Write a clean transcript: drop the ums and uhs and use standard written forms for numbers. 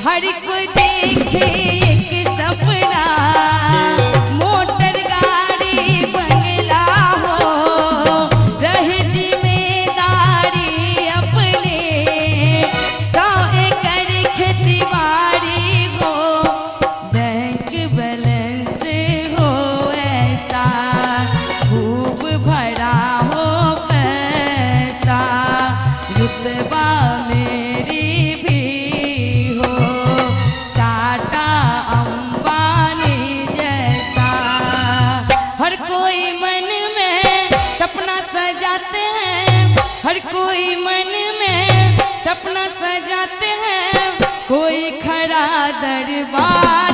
हर कोई देखे एक सपना, मोटर गाड़ी बंगला हो, रहे जिम्मेदारी अपने, 100 एकड़ खेती बाड़ी हो, बैंक बैलेंस हो ऐसा, खूब भरा हो पैसा, रुतबा मेरी भी हो, टाटा अंबानी जैसा। हर कोई मन में सपना सजाते हैं, हर कोई मन में सपना सजाते हैं, कोई खड़ा दरबार